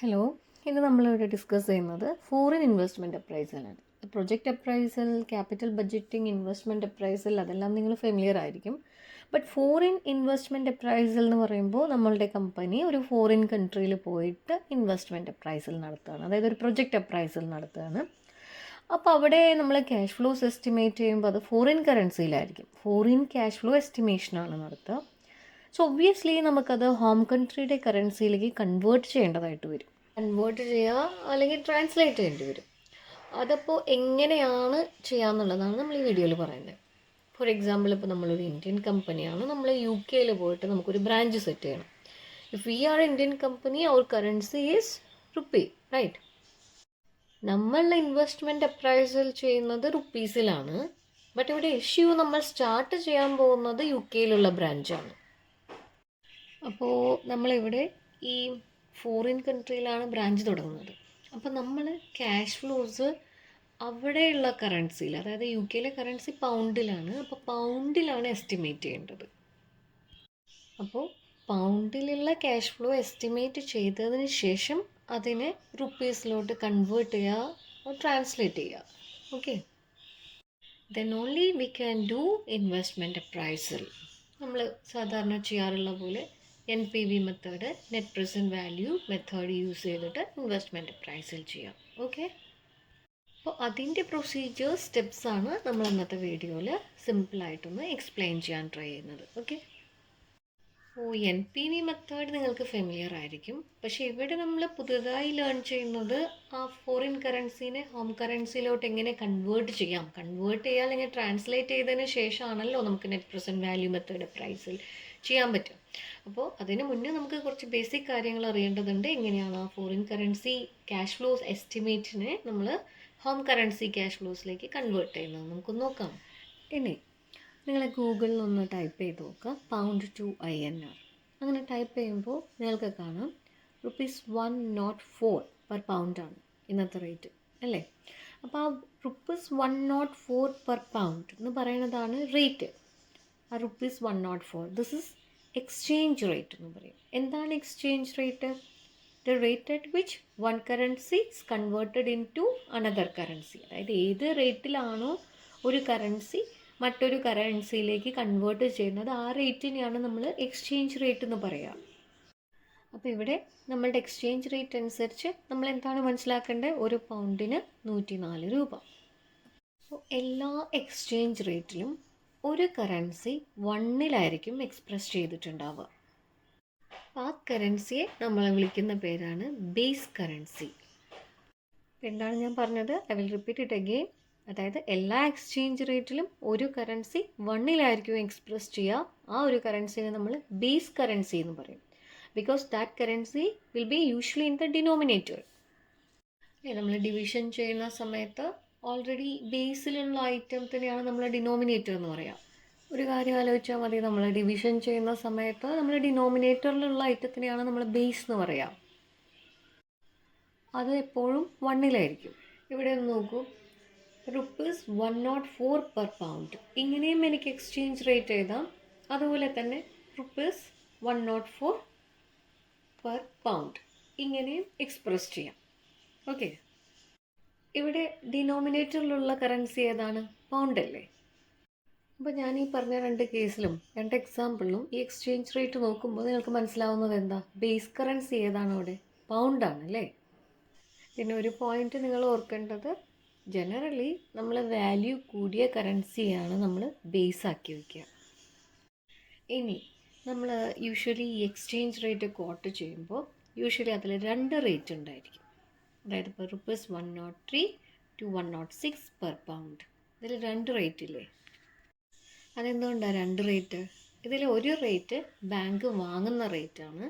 Hello, ഇന്ന് നമ്മളിവിടെ discuss ചെയ്യുന്നത് ഫോറിൻ ഇൻവെസ്റ്റ്മെൻറ്റ് അപ്രൈസലാണ്. Project appraisal, capital budgeting, investment appraisal അതെല്ലാം നിങ്ങൾ ഫെമിലിയർ ആയിരിക്കും. ബട്ട് ഫോറിൻ ഇൻവെസ്റ്റ്മെൻറ്റ് അപ്രൈസൽ എന്ന് പറയുമ്പോൾ നമ്മളുടെ കമ്പനി ഒരു ഫോറിൻ കൺട്രിയിൽ പോയിട്ട് ഇൻവെസ്റ്റ്മെൻറ്റ് അപ്രൈസൽ നടത്തുകയാണ്, അതായത് ഒരു പ്രൊജക്റ്റ് അപ്രൈസൽ നടത്തുകയാണ്. അപ്പോൾ അവിടെ നമ്മൾ ക്യാഷ് ഫ്ലോസ് എസ്റ്റിമേറ്റ് ചെയ്യുമ്പോൾ അത് ഫോറിൻ കറൻസിയിലായിരിക്കും. ഫോറിൻ ക്യാഷ് ഫ്ലോ എസ്റ്റിമേഷനാണ് നടത്തുക. സോ ഒബ്വിയസ്ലി നമുക്കത് ഹോം കൺട്രിയുടെ കറൻസിയിലേക്ക് കൺവേർട്ട് ചെയ്യേണ്ടതായിട്ട് വരും. കൺവേർട്ട് ചെയ്യുക അല്ലെങ്കിൽ ട്രാൻസ്ലേറ്റ് ചെയ്യേണ്ടി വരും. അതപ്പോൾ എങ്ങനെയാണ് ചെയ്യാമെന്നുള്ളതാണ് നമ്മൾ ഈ വീഡിയോയിൽ പറയുന്നത്. ഫോർ എക്സാമ്പിൾ, ഇപ്പോൾ നമ്മളൊരു ഇന്ത്യൻ കമ്പനിയാണ്, നമ്മൾ UK പോയിട്ട് നമുക്കൊരു ബ്രാഞ്ച് സെറ്റ് ചെയ്യണം. If we are Indian company, അവർ കറൻസി ഈസ് റുപ്പി, റൈറ്റ്? നമ്മളുടെ ഇൻവെസ്റ്റ്മെൻറ്റ് അപ്രൈസൽ ചെയ്യുന്നത് റുപ്പീസിലാണ്. ബട്ട് ഇവിടെ ഇഷ്യൂ നമ്മൾ സ്റ്റാർട്ട് ചെയ്യാൻ പോകുന്നത് UK ബ്രാഞ്ചാണ്. അപ്പോൾ നമ്മളിവിടെ ഈ ഫോറിൻ കൺട്രിയിലാണ് ബ്രാഞ്ച് തുടങ്ങുന്നത്. അപ്പോൾ നമ്മൾ ക്യാഷ് ഫ്ലോസ് അവിടെയുള്ള കറൻസിയിൽ, അതായത് UK കറൻസി പൗണ്ടിലാണ്, അപ്പോൾ പൗണ്ടിലാണ് എസ്റ്റിമേറ്റ് ചെയ്യേണ്ടത്. അപ്പോൾ പൗണ്ടിലുള്ള ക്യാഷ് ഫ്ലോ എസ്റ്റിമേറ്റ് ചെയ്തതിന് ശേഷം അതിനെ റുപ്പീസിലോട്ട് കൺവേർട്ട് ചെയ്യുക, ട്രാൻസ്ലേറ്റ് ചെയ്യുക. Okay, then only we can do investment appraisal. നമ്മൾ സാധാരണ ചെയ്യാറുള്ള പോലെ NPV method, net present value method use ചെയ്തിട്ട് ഇൻവെസ്റ്റ്മെൻറ്റ് അപ്രൈസൽ ചെയ്യാം. ഓക്കെ, അപ്പോൾ അതിൻ്റെ പ്രൊസീജിയേഴ്സ്, സ്റ്റെപ്സാണ് നമ്മൾ ഇന്നത്തെ വീഡിയോയിൽ സിമ്പിളായിട്ടൊന്ന് എക്സ്പ്ലെയിൻ ചെയ്യാൻ ട്രൈ ചെയ്യുന്നത്. ഓക്കെ, അപ്പോൾ NPV മെത്തേഡ് നിങ്ങൾക്ക് ഫെമിലിയർ ആയിരിക്കും. പക്ഷേ ഇവിടെ നമ്മൾ പുതുതായി ലേൺ ചെയ്യുന്നത് ആ ഫോറിൻ കറൻസീനെ ഹോം കറൻസിയിലോട്ട് എങ്ങനെ കൺവേർട്ട് ചെയ്യാം. കൺവേർട്ട് ചെയ്യുക അല്ലെങ്കിൽ ട്രാൻസ്ലേറ്റ് ചെയ്തതിന് ശേഷമാണല്ലോ നമുക്ക് നെറ്റ് പ്രസൻറ്റ് വാല്യൂ മെത്തേഡ് പ്രൈസിൽ ചെയ്യാൻ പറ്റും. അപ്പോൾ അതിന് മുന്നേ നമുക്ക് കുറച്ച് ബേസിക് കാര്യങ്ങൾ അറിയേണ്ടതുണ്ട്. എങ്ങനെയാണ് ആ ഫോറിൻ കറൻസി ക്യാഷ് ഫ്ലോസ് എസ്റ്റിമേറ്റിനെ നമ്മൾ ഹോം കറൻസി ക്യാഷ് ഫ്ലോസിലേക്ക് കൺവേർട്ട് ചെയ്യുന്നത് നമുക്കൊന്ന് നോക്കാം. ഇനി നിങ്ങൾ ഗൂഗിളിൽ ഒന്ന് ടൈപ്പ് ചെയ്ത് നോക്കുക, പൗണ്ട് ടു INR. അങ്ങനെ ടൈപ്പ് ചെയ്യുമ്പോൾ നിങ്ങൾക്ക് കാണാം ₹104 പെർ പൗണ്ടാണ് ഇന്നത്തെ റേറ്റ്, അല്ലേ? അപ്പോൾ ആ ₹104 പെർ പൗണ്ട് എന്ന് പറയുന്നതാണ് റേറ്റ്. ആ ₹104, ദിസ് ഇസ് എക്സ്ചേഞ്ച് റേറ്റ് എന്ന് പറയും. എന്താണ് exchange rate? The rate at which one currency is converted into another currency. അതായത് ഏത് റേറ്റിലാണോ ഒരു കറൻസി മറ്റൊരു കറൻസിയിലേക്ക് കൺവേർട്ട് ചെയ്യുന്നത്, ആ റേറ്റിനെയാണ് നമ്മൾ എക്സ്ചേഞ്ച് റേറ്റ് എന്ന് പറയുക. അപ്പോൾ ഇവിടെ നമ്മളുടെ എക്സ്ചേഞ്ച് റേറ്റ് അനുസരിച്ച് നമ്മൾ എന്താണ് മനസ്സിലാക്കേണ്ടത്? ഒരു പൗണ്ടിന് 104 രൂപ. അപ്പോൾ എല്ലാ എക്സ്ചേഞ്ച് റേറ്റിലും ഒരു കറൻസി 1 എക്സ്പ്രസ് ചെയ്തിട്ടുണ്ടാവുക. ആ കറൻസിയെ നമ്മൾ വിളിക്കുന്ന പേരാണ് ബേസ് കറൻസി. എന്താണ് ഞാൻ പറഞ്ഞത്? I will repeat it again. അതായത് എല്ലാ എക്സ്ചേഞ്ച് റേറ്റിലും ഒരു കറൻസി 1 എക്സ്പ്രസ് ചെയ്യുക. ആ ഒരു കറൻസിനെ നമ്മൾ ബേസ് കറൻസി എന്ന് പറയും. Because that currency will be usually in the denominator. നമ്മൾ ഡിവിഷൻ ചെയ്യുന്ന സമയത്ത് ഓൾറെഡി ബേസിലുള്ള ഐറ്റത്തിനെയാണ് നമ്മൾ ഡിനോമിനേറ്റർ എന്ന് പറയുക. ഒരു കാര്യം ആലോചിച്ചാൽ മതി, നമ്മൾ ഡിവിഷൻ ചെയ്യുന്ന സമയത്ത് നമ്മൾ ഡിനോമിനേറ്ററിലുള്ള ഐറ്റത്തിനെയാണ് നമ്മൾ ബേസ് എന്ന് പറയുക. അത് എപ്പോഴും 1 ഇവിടെ ഒന്ന് നോക്കൂ, ₹104 പെർ പൗണ്ട്. ഇങ്ങനെയും എനിക്ക് എക്സ്ചേഞ്ച് റേറ്റ് എഴുതാം. അതുപോലെ തന്നെ ₹104 പെർ പൗണ്ട് ഇങ്ങനെയും എക്സ്പ്രസ് ചെയ്യാം. ഓക്കെ, ഇവിടെ ഡിനോമിനേറ്ററിലുള്ള കറൻസി ഏതാണ്? പൗണ്ട് അല്ലേ? അപ്പോൾ ഞാൻ ഈ പറഞ്ഞ രണ്ട് കേസിലും, രണ്ട് എക്സാമ്പിളിലും ഈ എക്സ്ചേഞ്ച് റേറ്റ് നോക്കുമ്പോൾ നിങ്ങൾക്ക് മനസ്സിലാവുന്നത് എന്താ? ബേസ് കറൻസി ഏതാണ് അവിടെ? പൗണ്ടാണ് അല്ലേ? പിന്നെ ഒരു പോയിന്റ് നിങ്ങൾ ഓർക്കേണ്ടത്, ജനറലി നമ്മൾ വാല്യൂ കൂടിയ കറൻസിയാണ് നമ്മൾ ബേസ് ആക്കി വയ്ക്കുക. ഇനി നമ്മൾ യൂഷ്വലി ഈ എക്സ്ചേഞ്ച് റേറ്റ് കോട്ട് ചെയ്യുമ്പോൾ യൂഷ്വലി അതിൽ 2 റേറ്റ് ഉണ്ടായിരിക്കും. അതായത് ഇപ്പോൾ ₹103 to 106 പെർ പൗണ്ട്. ഇതിൽ 2 റേറ്റ് ഇല്ലേ? അതെന്തുകൊണ്ടാണ് 2 റേറ്റ്? ഇതിൽ ഒരു റേറ്റ് ബാങ്ക് വാങ്ങുന്ന റേറ്റാണ്,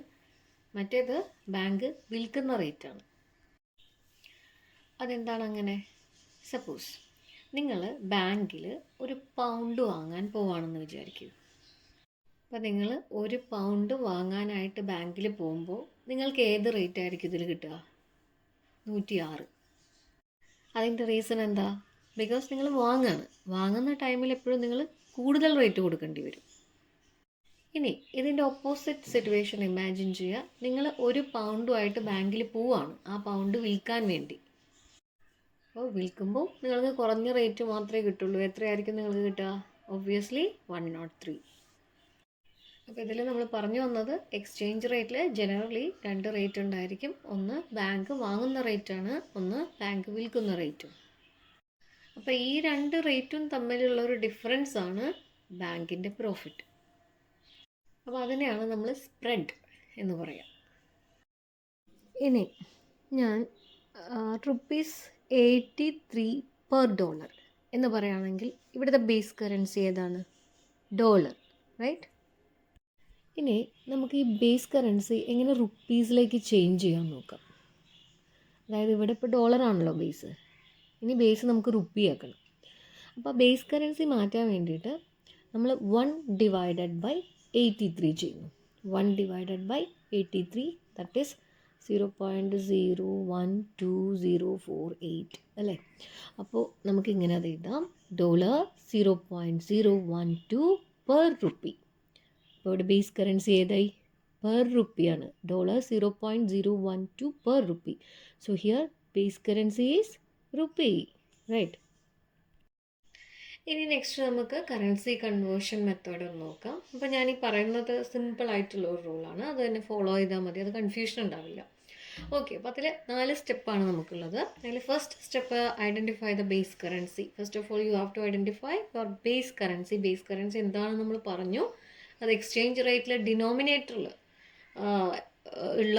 മറ്റേത് ബാങ്ക് വിൽക്കുന്ന റേറ്റാണ്. അതെന്താണ് അങ്ങനെ? സപ്പോസ് നിങ്ങൾ ബാങ്കിൽ ഒരു പൗണ്ട് വാങ്ങാൻ പോവുകയാണെന്ന് വിചാരിക്കൂ. അപ്പോൾ നിങ്ങൾ ഒരു പൗണ്ട് വാങ്ങാനായിട്ട് ബാങ്കിൽ പോകുമ്പോൾ നിങ്ങൾക്ക് ഏത് റേറ്റ് ആയിരിക്കും ഇതിൽ കിട്ടുക? 106. അതിൻ്റെ റീസൺ എന്താ? ബിക്കോസ് നിങ്ങൾ വാങ്ങുന്ന ടൈമിൽ എപ്പോഴും നിങ്ങൾ കൂടുതൽ റേറ്റ് കൊടുക്കേണ്ടി വരും. ഇനി ഇതിൻ്റെ ഓപ്പോസിറ്റ് സിറ്റുവേഷൻ ഇമാജിൻ ചെയ്യുക. നിങ്ങൾ ഒരു പൗണ്ടുമായിട്ട് ബാങ്കിൽ പോവുകയാണ് ആ പൗണ്ട് വിൽക്കാൻ വേണ്ടി. അപ്പോൾ വിൽക്കുമ്പോൾ നിങ്ങൾക്ക് കുറഞ്ഞ റേറ്റ് മാത്രമേ കിട്ടുള്ളൂ. എത്രയായിരിക്കും നിങ്ങൾക്ക് കിട്ടുക? ഒബ്വിയസ്ലി 103. അപ്പോൾ ഇതിൽ നമ്മൾ പറഞ്ഞു വന്നത് എക്സ്ചേഞ്ച് റേറ്റിൽ ജനറലി 2 റേറ്റ് ഉണ്ടായിരിക്കും. ഒന്ന് ബാങ്ക് വാങ്ങുന്ന റേറ്റാണ്, ഒന്ന് ബാങ്ക് വിൽക്കുന്ന റേറ്റും. അപ്പോൾ ഈ 2 റേറ്റും തമ്മിലുള്ള ഒരു ഡിഫറൻസ് ആണ് ബാങ്കിൻ്റെ പ്രോഫിറ്റ്. അപ്പോൾ അതിനെയാണ് നമ്മൾ സ്പ്രെഡ് എന്ന് പറയാം. ഇനി ഞാൻ ₹83 പെർ ഡോളർ എന്ന് പറയുകയാണെങ്കിൽ ഇവിടുത്തെ ബേസ് കറൻസി ഏതാണ്? Dollar, right? ഇനി നമുക്ക് ഈ ബേസ് കറൻസി എങ്ങനെ റുപ്പീസിലേക്ക് ചേഞ്ച് ചെയ്യാൻ നോക്കാം. അതായത് ഇവിടെ ഇപ്പോൾ ഡോളറാണല്ലോ ബേസ്, ഇനി ബേസ് നമുക്ക് റുപ്പി ആക്കണം. അപ്പോൾ ബേസ് കറൻസി മാറ്റാൻ വേണ്ടിയിട്ട് നമ്മൾ 1/83 ചെയ്യുന്നു. 1/83 ദാറ്റ് ഈസ് 0.012048 അല്ലേ? അപ്പോൾ നമുക്കിങ്ങനെ അത് എഴുതാം, $0.012 പെർ റുപ്പി. അപ്പോൾ ഇവിടെ ബേസ് കറൻസി ഏതായി? പെർ റുപ്പിയാണ്. $0.012 per rupee. So here base currency is rupee, right? ഇനി നെക്സ്റ്റ് നമുക്ക് കറൻസി കൺവേർഷൻ മെത്തേഡ് ഒന്ന് നോക്കാം. അപ്പോൾ ഞാൻ ഈ പറയുന്നത് സിമ്പിൾ ആയിട്ടുള്ള ഒരു റൂളാണ്, അത് തന്നെ ഫോളോ ചെയ്താൽ മതി, അത് കൺഫ്യൂഷൻ ഉണ്ടാവില്ല. ഓക്കെ, അപ്പോൾ അതിൽ 4 സ്റ്റെപ്പാണ് നമുക്കുള്ളത്. അതിൽ first step identify the base currency. First of all you have to identify your base currency. Base currency എന്താണെന്ന് നമ്മൾ പറഞ്ഞു. അത് എക്സ്ചേഞ്ച് റേറ്റിൽ ഡിനോമിനേറ്ററിൽ ഉള്ള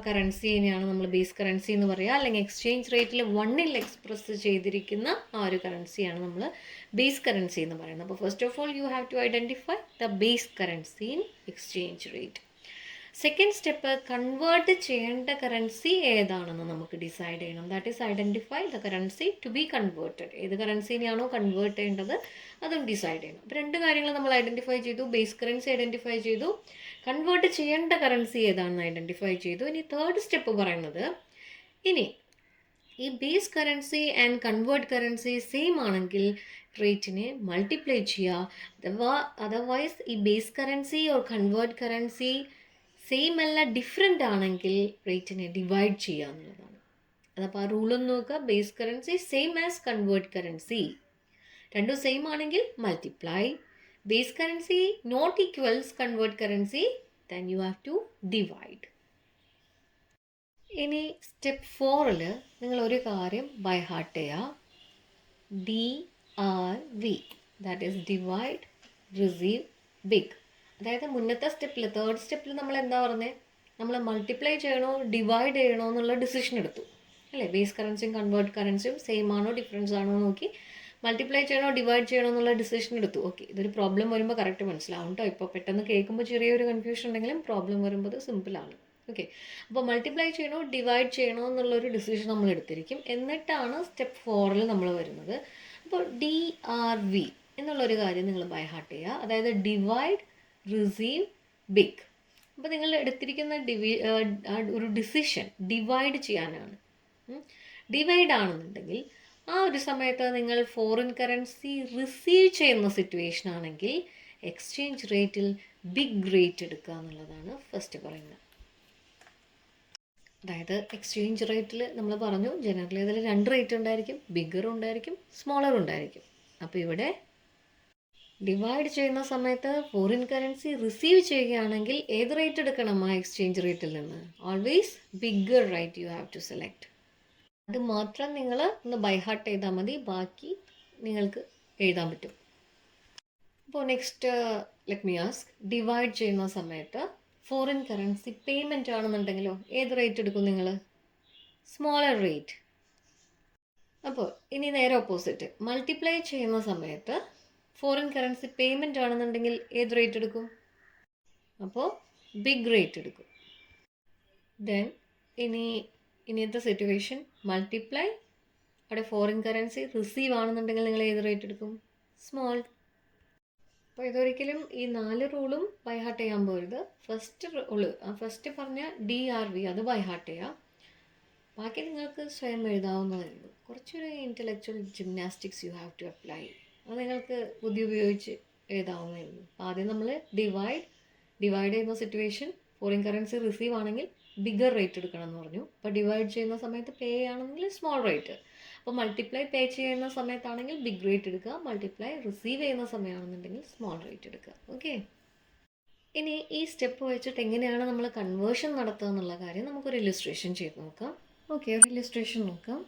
കറൻസിനെയാണ് നമ്മൾ ബേസ് കറൻസി എന്ന് പറയുക. അല്ലെങ്കിൽ എക്സ്ചേഞ്ച് റേറ്റിൽ 1ൽ എക്സ്പ്രസ് ചെയ്തിരിക്കുന്ന ആ ഒരു കറൻസിയാണ് നമ്മൾ ബേസ് കറൻസി എന്ന് പറയുന്നത്. അപ്പോൾ first of all you have to identify the base currency in exchange rate. Second step convert ചെയ്യേണ്ട കറൻസി ഏതാണെന്ന് നമുക്ക് ഡിസൈഡ് ചെയ്യണം. That is identify the currency to be converted. ഏത് കറൻസിനെയാണോ കൺവേർട്ട് ചെയ്യേണ്ടത് അതും ഡിസൈഡ് ചെയ്യണം. അപ്പോൾ 2 കാര്യങ്ങൾ നമ്മൾ ഐഡൻറ്റിഫൈ ചെയ്തു. ബേസ് കറൻസി ഐഡൻറ്റിഫൈ ചെയ്തു, കൺവേർട്ട് ചെയ്യേണ്ട കറൻസി ഏതാണെന്ന് ഐഡൻറ്റിഫൈ ചെയ്തു. ഇനി തേർഡ് സ്റ്റെപ്പ് പറയുന്നത്, ഇനി ഈ base currency and convert currency same ആണെങ്കിൽ റേറ്റിനെ മൾട്ടിപ്ലൈ ചെയ്യുക. അതർവൈസ് ഈ base currency or convert currency same അല്ല ഡിഫറെൻ്റ് ആണെങ്കിൽ റേറ്റിനെ ഡിവൈഡ് ചെയ്യുക എന്നുള്ളതാണ്. അതപ്പോൾ ആ റൂളൊന്ന് നോക്കുക. Base currency same as convert currency, രണ്ടും സെയിം ആണെങ്കിൽ multiply. Base currency note equals convert currency, then you have to divide. ഇനി സ്റ്റെപ്പ് 4ൽ നിങ്ങൾ ഒരു കാര്യം ബൈ ഹാർട്ട് ചെയ്യുക. DRV, that is divide receive big. അതായത് മുന്നത്തെ സ്റ്റെപ്പിൽ, തേർഡ് സ്റ്റെപ്പിൽ നമ്മൾ എന്താ പറഞ്ഞത്? നമ്മൾ മൾട്ടിപ്ലൈ ചെയ്യണോ ഡിവൈഡ് ചെയ്യണോ എന്നുള്ള ഡിസിഷൻ എടുത്തു അല്ലേ? ബേസ് കറൻസിയും കൺവേർട്ട് കറൻസിയും സെയിം ആണോ ഡിഫറൻസ് ആണോ നോക്കി മൾട്ടിപ്ലൈ ചെയ്യണോ ഡിവൈഡ് ചെയ്യണോ എന്നുള്ള ഡിസിഷൻ എടുത്തു. ഓക്കെ, ഇതൊരു പ്രോബ്ലം വരുമ്പോൾ കറക്റ്റ് മനസ്സിലാവും കേട്ടോ. ഇപ്പോൾ പെട്ടെന്ന് കേൾക്കുമ്പോൾ ചെറിയൊരു കൺഫ്യൂഷൻ ഉണ്ടെങ്കിലും പ്രോബ്ലം വരുമ്പോൾ അത് സിമ്പിളാണ്. ഓക്കെ, അപ്പോൾ മൾട്ടിപ്ലൈ ചെയ്യണോ ഡിവൈഡ് ചെയ്യണോ എന്നുള്ളൊരു ഡിസിഷൻ നമ്മൾ എടുത്തിരിക്കും. എന്നിട്ടാണ് സ്റ്റെപ്പ് 4ൽ നമ്മൾ വരുന്നത്. അപ്പോൾ DRV എന്നുള്ളൊരു കാര്യം നിങ്ങൾ ബൈ ഹാർട്ട് ചെയ്യുക. അതായത് ഡിവൈഡ് റിസീവ് ബിഗ്. അപ്പോൾ നിങ്ങൾ എടുത്തിരിക്കുന്ന ഒരു ഡിസിഷൻ ഡിവൈഡ് ചെയ്യാനാണ്. ഡിവൈഡ് ആണെന്നുണ്ടെങ്കിൽ ആ ഒരു സമയത്ത് നിങ്ങൾ ഫോറിൻ കറൻസി റിസീവ് ചെയ്യുന്ന സിറ്റുവേഷൻ ആണെങ്കിൽ എക്സ്ചേഞ്ച് റേറ്റിൽ ബിഗ് റേറ്റ് എടുക്കുക എന്നുള്ളതാണ് ഫസ്റ്റ് പറയുന്നത്. അതായത് എക്സ്ചേഞ്ച് റേറ്റിൽ നമ്മൾ പറഞ്ഞു ജനറലി അതിൽ 2 റേറ്റ് ഉണ്ടായിരിക്കും, ബിഗറും ഉണ്ടായിരിക്കും സ്മോളറും ഉണ്ടായിരിക്കും. അപ്പോൾ ഇവിടെ ഡിവൈഡ് ചെയ്യുന്ന സമയത്ത് ഫോറിൻ കറൻസി റിസീവ് ചെയ്യുകയാണെങ്കിൽ ഏത് റേറ്റ് എടുക്കണം ആ എക്സ്ചേഞ്ച് റേറ്റിൽ നിന്ന്? Always bigger rate you have to select. അത് മാത്രം നിങ്ങൾ ഒന്ന് ബൈ ഹാർട്ട് ചെയ്താൽ മതി, ബാക്കി നിങ്ങൾക്ക് എഴുതാൻ പറ്റും. അപ്പോൾ next let me ask, divide ചെയ്യുന്ന സമയത്ത് ഫോറിൻ കറൻസി പേയ്മെൻറ്റ് ആണെന്നുണ്ടെങ്കിലോ ഏത് റേറ്റ് എടുക്കും നിങ്ങൾ? Smaller rate. അപ്പോൾ ഇനി നേരെ ഓപ്പോസിറ്റ്, മൾട്ടിപ്ലൈ ചെയ്യുന്ന സമയത്ത് ഫോറിൻ കറൻസി പേയ്മെൻറ്റ് ആണെന്നുണ്ടെങ്കിൽ ഏത് റേറ്റ് എടുക്കും? അപ്പോൾ ബിഗ് റേറ്റ് എടുക്കും. ദെൻ ഇനിയത്തെ സിറ്റുവേഷൻ മൾട്ടിപ്ലൈ, അവിടെ ഫോറിൻ കറൻസി റിസീവ് ആണെന്നുണ്ടെങ്കിൽ നിങ്ങൾ ഏത് റേറ്റ് എടുക്കും? സ്മോൾ. അപ്പോൾ ഇതൊരിക്കലും ഈ 4 റൂളും ബൈ ഹാർട്ട് ചെയ്യാൻ പോരുത്. ഫസ്റ്റ് പറഞ്ഞ DRV അത് ബൈ ഹാർട്ട് ചെയ്യുക. ബാക്കി നിങ്ങൾക്ക് സ്വയം എഴുതാവുന്നതേ കുറച്ചൊരു intellectual gymnastics you have to apply. അത് നിങ്ങൾക്ക് ബുദ്ധി ഉപയോഗിച്ച് ഏതാവുന്നു. ആദ്യം നമ്മൾ ഡിവൈഡ് ചെയ്യുന്ന സിറ്റുവേഷൻ ഫോറിൻ കറൻസി റിസീവ് ആണെങ്കിൽ ബിഗർ റേറ്റ് എടുക്കണം എന്ന് പറഞ്ഞു. അപ്പോൾ ഡിവൈഡ് ചെയ്യുന്ന സമയത്ത് പേ ആണെങ്കിൽ സ്മോൾ റേറ്റ്. അപ്പോൾ മൾട്ടിപ്ലൈ പേ ചെയ്യുന്ന സമയത്താണെങ്കിൽ ബിഗ് റേറ്റ് എടുക്കുക, മൾട്ടിപ്ലൈ റിസീവ് ചെയ്യുന്ന സമയമാണെന്നുണ്ടെങ്കിൽ സ്മോൾ റേറ്റ് എടുക്കുക. ഓക്കെ, ഇനി ഈ സ്റ്റെപ്പ് വെച്ചിട്ട് എങ്ങനെയാണ് നമ്മൾ കൺവേർഷൻ നടത്തുക എന്നുള്ള കാര്യം നമുക്കൊരു ഇല്ലുസ്ട്രേഷൻ ചെയ്ത് നോക്കാം. ഓക്കെ, ഒരു ഇല്ലുസ്ട്രേഷൻ നോക്കാം.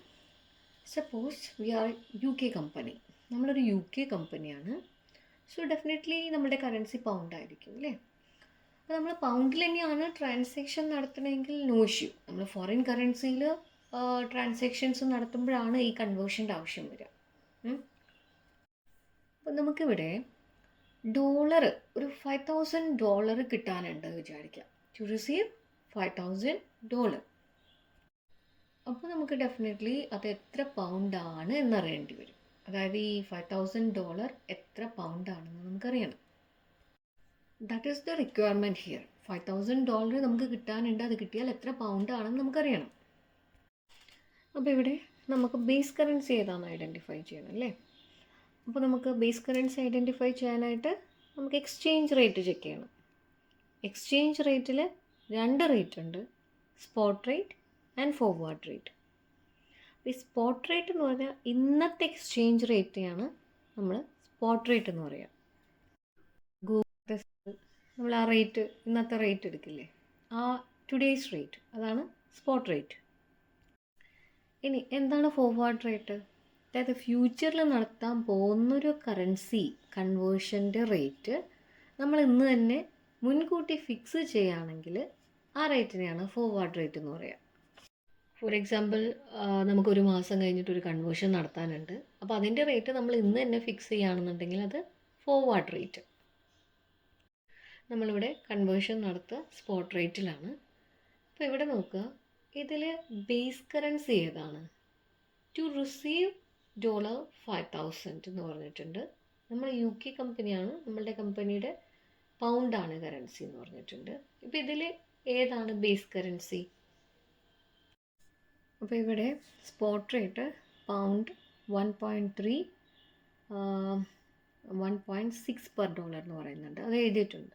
Suppose we are UK company. നമ്മളൊരു UK കമ്പനിയാണ്. സോ ഡെഫിനറ്റ്ലി നമ്മുടെ കറൻസി പൗണ്ട് ആയിരിക്കും അല്ലേ. അപ്പോൾ നമ്മൾ പൗണ്ടിൽ തന്നെയാണ് ട്രാൻസാക്ഷൻ നടത്തണമെങ്കിൽ നോ ഇഷ്യൂ. നമ്മൾ ഫോറിൻ കറൻസിയിൽ ട്രാൻസാക്ഷൻസ് നടത്തുമ്പോഴാണ് ഈ കൺവേർഷൻ്റെ ആവശ്യം വരിക. അപ്പോൾ നമുക്കിവിടെ ഒരു $5,000 കിട്ടാനുണ്ട് വിചാരിക്കാം. To receive $5,000. അപ്പോൾ നമുക്ക് ഡെഫിനറ്റ്ലി അത് എത്ര പൗണ്ടാണ് എന്നറിയേണ്ടി വരും. അതായത് ഈ $5,000 എത്ര പൗണ്ടാണെന്ന് നമുക്കറിയണം. That is the requirement here. $5,000 നമുക്ക് കിട്ടാനുണ്ട്. അത് കിട്ടിയാൽ എത്ര പൗണ്ടാണെന്ന് നമുക്കറിയണം. അപ്പോൾ ഇവിടെ നമുക്ക് ബേസ് കറൻസി ഏതാണെന്ന് ഐഡൻറ്റിഫൈ ചെയ്യണം അല്ലേ. അപ്പോൾ നമുക്ക് ബേസ് കറൻസി ഐഡൻറ്റിഫൈ ചെയ്യാനായിട്ട് നമുക്ക് എക്സ്ചേഞ്ച് റേറ്റ് ചെക്ക് ചെയ്യണം. എക്സ്ചേഞ്ച് റേറ്റിൽ 2 റേറ്റ് ഉണ്ട്, spot rate and forward rate. ഈ സ്പോട്ട് റേറ്റ് എന്ന് പറഞ്ഞാൽ ഇന്നത്തെ എക്സ്ചേഞ്ച് റേറ്റിനെയാണ് നമ്മൾ സ്പോട്ട് റേറ്റ് എന്ന് പറയുക. നമ്മൾ ആ റേറ്റ്, ഇന്നത്തെ റേറ്റ് എടുക്കില്ലേ, ആ ടുഡേയ്സ് റേറ്റ്, അതാണ് സ്പോട്ട് റേറ്റ്. ഇനി എന്താണ് ഫോർവേഡ് റേറ്റ്? അതായത് ഫ്യൂച്ചറിൽ നടത്താൻ പോകുന്നൊരു കറൻസി കൺവേർഷൻ്റെ റേറ്റ് നമ്മൾ ഇന്ന് തന്നെ മുൻകൂട്ടി ഫിക്സ് ചെയ്യുകയാണെങ്കിൽ ആ റേറ്റിനെയാണ് ഫോർവേഡ് റേറ്റ് എന്ന് പറയുക. ഫോർ എക്സാമ്പിൾ, നമുക്കൊരു മാസം കഴിഞ്ഞിട്ടൊരു കൺവേർഷൻ നടത്താനുണ്ട്. അപ്പോൾ അതിൻ്റെ റേറ്റ് നമ്മൾ ഇന്ന് തന്നെ ഫിക്സ് ചെയ്യുകയാണെന്നുണ്ടെങ്കിൽ അത് ഫോർവേഡ് റേറ്റ്. നമ്മളിവിടെ കൺവേർഷൻ നടത്തുക സ്പോട്ട് റേറ്റിലാണ്. അപ്പോൾ ഇവിടെ നോക്കുക, ഇതിൽ ബേസ് കറൻസി ഏതാണ്? ടു റിസീവ് $5,000 എന്ന് പറഞ്ഞിട്ടുണ്ട്. നമ്മൾ UK കമ്പനിയാണ്, നമ്മളുടെ കമ്പനിയുടെ പൗണ്ടാണ് കറൻസി എന്ന് പറഞ്ഞിട്ടുണ്ട്. ഇപ്പോൾ ഇതിൽ ഏതാണ് ബേസ് കറൻസി? അപ്പോൾ ഇവിടെ spot rate pound 1.3 1.6 per dollar എന്ന് പറയുന്നുണ്ട്, അത് എഴുതിയിട്ടുണ്ട്.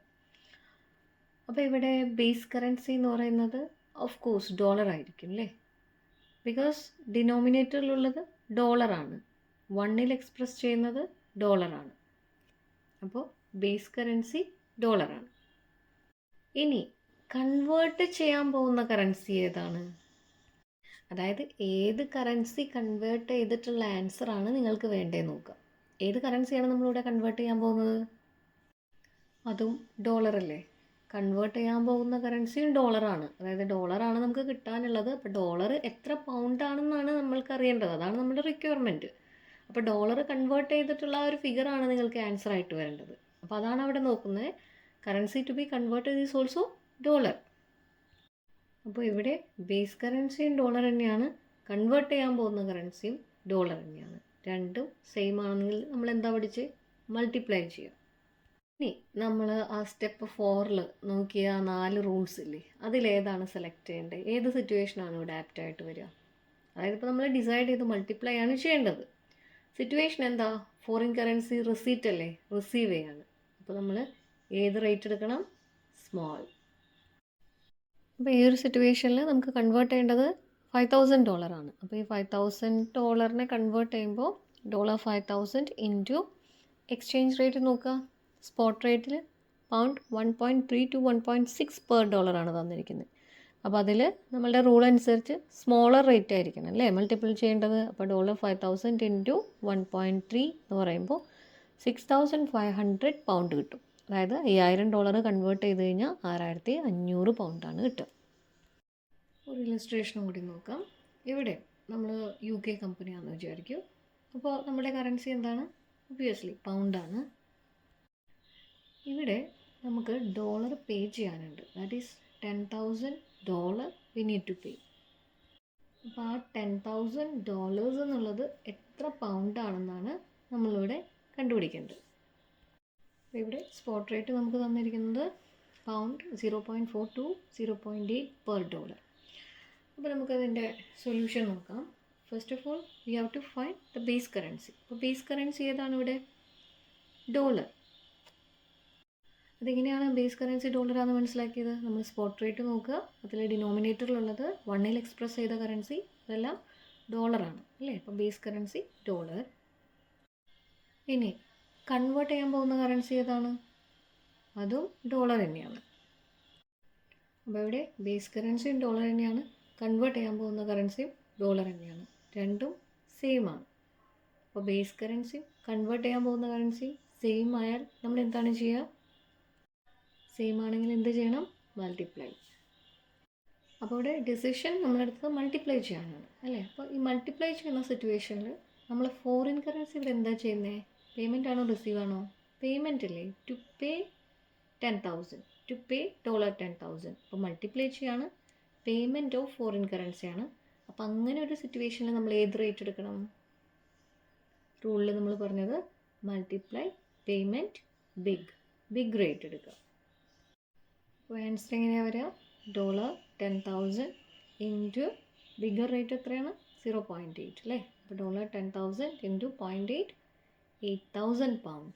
അപ്പോൾ ഇവിടെ ബേസ് കറൻസി എന്ന് പറയുന്നത് ഓഫ് കോഴ്സ് ഡോളർ ആയിരിക്കും അല്ലേ. ബിക്കോസ് ഡിനോമിനേറ്ററിലുള്ളത് ഡോളറാണ്, 1 എക്സ്പ്രസ് ചെയ്യുന്നത് ഡോളറാണ്. അപ്പോൾ ബേസ് കറൻസി ഡോളറാണ്. ഇനി കൺവേർട്ട് ചെയ്യാൻ പോകുന്ന കറൻസി ഏതാണ്? അതായത് ഏത് കറൻസി കൺവേർട്ട് ചെയ്തിട്ടുള്ള ആൻസറാണ് നിങ്ങൾക്ക് വേണ്ടത് നോക്കുക. ഏത് കറൻസിയാണ് നമ്മളിവിടെ കൺവേർട്ട് ചെയ്യാൻ പോകുന്നത്? അതും ഡോളറല്ലേ. കൺവേർട്ട് ചെയ്യാൻ പോകുന്ന കറൻസിയും ഡോളറാണ്. അതായത് ഡോളറാണ് നമുക്ക് കിട്ടാനുള്ളത്. അപ്പോൾ ഡോളർ എത്ര പൗണ്ടാണെന്നാണ് നമ്മൾക്ക് അറിയേണ്ടത്, അതാണ് നമ്മുടെ റിക്വയർമെൻറ്റ്. അപ്പോൾ ഡോളർ കൺവേർട്ട് ചെയ്തിട്ടുള്ള ആ ഒരു ഫിഗറാണ് നിങ്ങൾക്ക് ആൻസർ ആയിട്ട് വരേണ്ടത്. അപ്പോൾ അതാണ് അവിടെ നോക്കുന്നത്. Currency to be converted is also dollar. അപ്പോൾ ഇവിടെ ബേസ് കറൻസിയും ഡോളർ തന്നെയാണ്, കൺവേർട്ട് ചെയ്യാൻ പോകുന്ന കറൻസിയും ഡോളർ തന്നെയാണ്. രണ്ടും സെയിം ആണെങ്കിൽ നമ്മൾ എന്താ പഠിച്ച് മൾട്ടിപ്ലൈ ചെയ്യുക. ഇനി നമ്മൾ ആ സ്റ്റെപ്പ് 4 നോക്കിയ 4 റൂൾസ് ഇല്ലേ, അതിലേതാണ് സെലക്ട് ചെയ്യേണ്ടത്? ഏത് സിറ്റുവേഷനാണ് ഇവിടെ ആപ്റ്റായിട്ട് വരിക? അതായത് ഇപ്പോൾ നമ്മൾ ഡിസൈഡ് ചെയ്ത് മൾട്ടിപ്ലൈ ആണ് ചെയ്യേണ്ടത്. സിറ്റുവേഷൻ എന്താ? ഫോറിൻ കറൻസി റിസീറ്റ് അല്ലേ, റിസീവ് ചെയ്യാണ്. അപ്പോൾ നമ്മൾ ഏത് റേറ്റ് എടുക്കണം? സ്മോൾ. അപ്പോൾ ഈ ഒരു സിറ്റുവേഷനിൽ നമുക്ക് കൺവേർട്ട് ചെയ്യേണ്ടത് $5,000 ആണ്. അപ്പോൾ ഈ $5,000 കൺവേർട്ട് ചെയ്യുമ്പോൾ $5,000 ഇൻറ്റു എക്സ്ചേഞ്ച് റേറ്റ് നോക്കുക. സ്പോട്ട് റേറ്റിൽ പൗണ്ട് 1.3 to 1.6 പെർ ഡോളറാണ് തന്നിരിക്കുന്നത്. അപ്പോൾ അതിൽ നമ്മളുടെ റൂൾ അനുസരിച്ച് സ്മോളർ റേറ്റ് ആയിരിക്കണം അല്ലേ മൾട്ടിപ്പിൾ ചെയ്യേണ്ടത്. അപ്പോൾ $5,000 ഇൻറ്റു 1.3 എന്ന് പറയുമ്പോൾ 6,500 പൗണ്ട് കിട്ടും. അതായത് $5,000 കൺവേർട്ട് ചെയ്ത് കഴിഞ്ഞാൽ 6,500 പൗണ്ടാണ് കിട്ടുക. ഒരു ഇല്ലസ്ട്രേഷനും കൂടി നോക്കാം. ഇവിടെ നമ്മൾ UK കമ്പനിയാണെന്ന് വിചാരിക്കും. അപ്പോൾ നമ്മുടെ കറൻസി എന്താണ്? ഒബ്വിയസ്ലി പൗണ്ടാണ്. ഇവിടെ നമുക്ക് ഡോളർ പേ ചെയ്യാനുണ്ട്. That is $10,000 we need to pay. അപ്പോൾ ആ $10,000 എന്നുള്ളത് എത്ര പൗണ്ടാണെന്നാണ് നമ്മളിവിടെ കണ്ടുപിടിക്കേണ്ടത്. അപ്പോൾ ഇവിടെ സ്പോട്ട് റേറ്റ് നമുക്ക് തന്നിരിക്കുന്നത് പൗണ്ട് 0.4 to 0.8 പെർ ഡോളർ. അപ്പോൾ നമുക്കതിൻ്റെ സൊല്യൂഷൻ നോക്കാം. First of all we have to find the base currency. അപ്പോൾ ബേസ് കറൻസി ഏതാണ് ഇവിടെ? ഡോളർ. അതെങ്ങനെയാണ് ബേസ് കറൻസി ഡോളറാണെന്ന് മനസ്സിലാക്കിയത്? നമ്മൾ സ്പോട്ട് റേറ്റ് നോക്കുക, അതിൽ ഡിനോമിനേറ്ററിലുള്ളത് 1ൽ എക്സ്പ്രസ് ചെയ്ത കറൻസി അതെല്ലാം ഡോളറാണ് അല്ലേ? അപ്പോൾ ബേസ് കറൻസി ഡോളർ. ഇനി കൺവേർട്ട് ചെയ്യാൻ പോകുന്ന കറൻസി ഏതാണ്? അതും ഡോളർ തന്നെയാണ്. അപ്പോൾ ഇവിടെ ബേസ് കറൻസിയും ഡോളർ തന്നെയാണ്, കൺവേർട്ട് ചെയ്യാൻ പോകുന്ന കറൻസിയും ഡോളർ തന്നെയാണ്. രണ്ടും സെയിം ആണ്. അപ്പോൾ ബേസ് കറൻസിയും കൺവേർട്ട് ചെയ്യാൻ പോകുന്ന കറൻസിയും സെയിം ആയാൽ നമ്മൾ എന്താണ് ചെയ്യുക? സെയിം ആണെങ്കിൽ എന്ത് ചെയ്യണം? മൾട്ടിപ്ലൈ. അപ്പോൾ ഇവിടെ ഡിസിഷൻ നമ്മളെടുത്ത് മൾട്ടിപ്ലൈ ചെയ്യാനാണ് അല്ലേ? അപ്പോൾ ഈ മൾട്ടിപ്ലൈ ചെയ്യുന്ന സിറ്റുവേഷനിൽ നമ്മൾ ഫോറിൻ കറൻസി ഇവിടെ എന്താ ചെയ്യുന്നത്? പേയ്മെൻ്റ് ആണോ റിസീവ് ആണോ? പേയ്മെൻ്റ് അല്ലേ? To pay 10,000, to pay $10,000. അപ്പോൾ മൾട്ടിപ്ലൈ ചെയ്യാണ്, പേയ്മെൻറ്റ് ഓഫ് ഫോറിൻ കറൻസിയാണ്. അപ്പോൾ അങ്ങനെ ഒരു സിറ്റുവേഷനിൽ നമ്മൾ ഏത് റേറ്റ് എടുക്കണം? റൂളിൽ നമ്മൾ പറഞ്ഞത് മൾട്ടിപ്ലൈ പേയ്മെൻറ്റ് ബിഗ് റേറ്റ് എടുക്കുക. അപ്പോൾ ആൻസർ എങ്ങനെയാണ് വരിക? $10,000 ഇൻറ്റു ബിഗർ റേറ്റ് എത്രയാണ്? 0.8 അല്ലേ? അപ്പോൾ $10,000 ഇൻറ്റു 0.8, 8,000 pound.